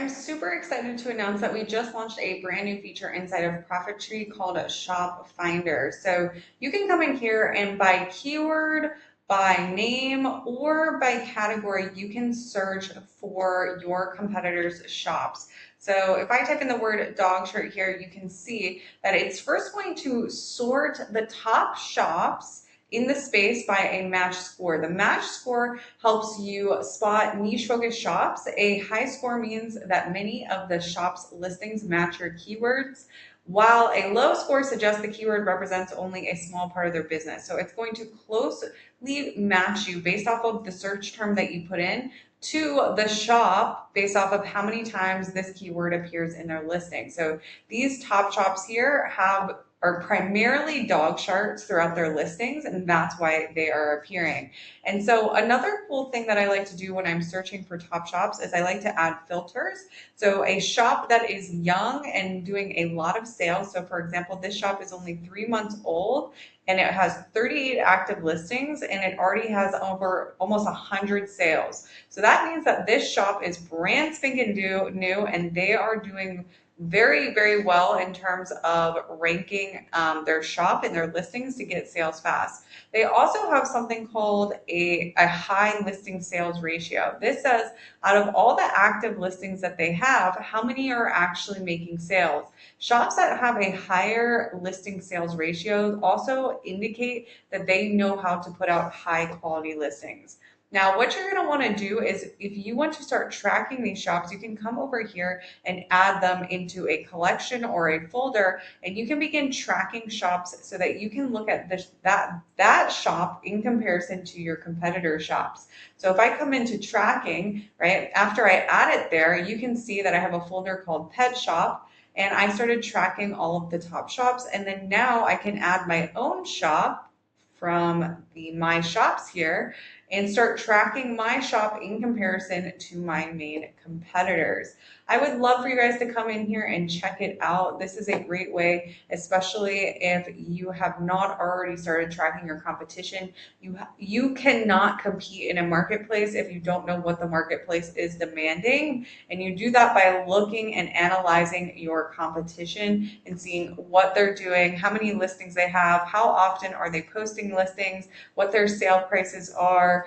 I'm super excited to announce that we just launched a brand new feature inside of ProfitTree called a Shop Finder. So you can come in here and by keyword, by name, or by category, you can search for your competitors' shops. So if I type in the word dog shirt here, you can see that it's first going to sort the top shops in the space by a match score. The match score helps you spot niche focused shops. A high score means that many of the shop's listings match your keywords, while a low score suggests the keyword represents only a small part of their business. So it's going to closely match you based off of the search term that you put in to the shop based off of how many times this keyword appears in their listing. So these top shops here are primarily dog charts throughout their listings, and that's why they are appearing. And so another cool thing that I like to do when I'm searching for top shops is I like to add filters. So a shop that is young and doing a lot of sales. So for example, this shop is only 3 months old and it has 38 active listings and it already has over almost 100 sales. So that means that this shop is brand spanking new and they are doing very, very well in terms of ranking their shop and their listings to get sales fast. They also have something called a high listing sales ratio. This says out of all the active listings that they have, how many are actually making sales. Shops that have a higher listing sales ratio also indicate that they know how to put out high quality listings. Now, what you're going to want to do is if you want to start tracking these shops, you can come over here and add them into a collection or a folder, and you can begin tracking shops so that you can look at that shop in comparison to your competitor shops. So if I come into tracking, right, after I add it there, you can see that I have a folder called Pet Shop, and I started tracking all of the top shops, and then now I can add my own shop from the My Shops here and start tracking my shop in comparison to my main competitors. I would love for you guys to come in here and check it out. This is a great way, especially if you have not already started tracking your competition. You cannot compete in a marketplace if you don't know what the marketplace is demanding. And you do that by looking and analyzing your competition and seeing what they're doing, how many listings they have, how often are they posting listings, what their sale prices are,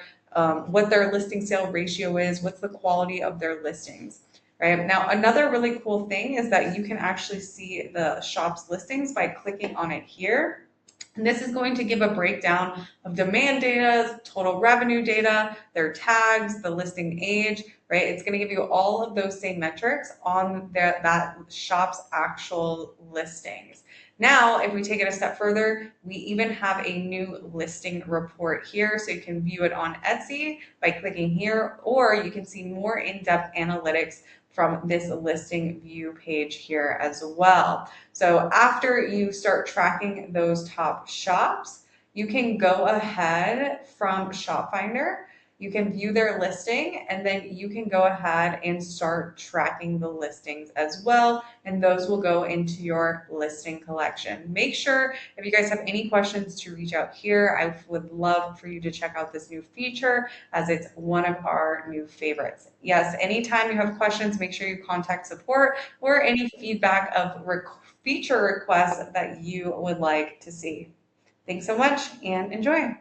what their listing sale ratio is, what's the quality of their listings. Right now, another really cool thing is that you can actually see the shop's listings by clicking on it here. And this is going to give a breakdown of demand data, total revenue data, their tags, the listing age, right? It's going to give you all of those same metrics on that shop's actual listings. Now, if we take it a step further, we even have a new listing report here. So you can view it on Etsy by clicking here, or you can see more in-depth analytics from this listing view page here as well. So after you start tracking those top shops, you can go ahead from Shop Finder. You can view their listing, and then you can go ahead and start tracking the listings as well, and those will go into your listing collection. Make sure if you guys have any questions to reach out here. I would love for you to check out this new feature as it's one of our new favorites. Yes, anytime you have questions, make sure you contact support or any feedback of feature requests that you would like to see. Thanks so much and enjoy.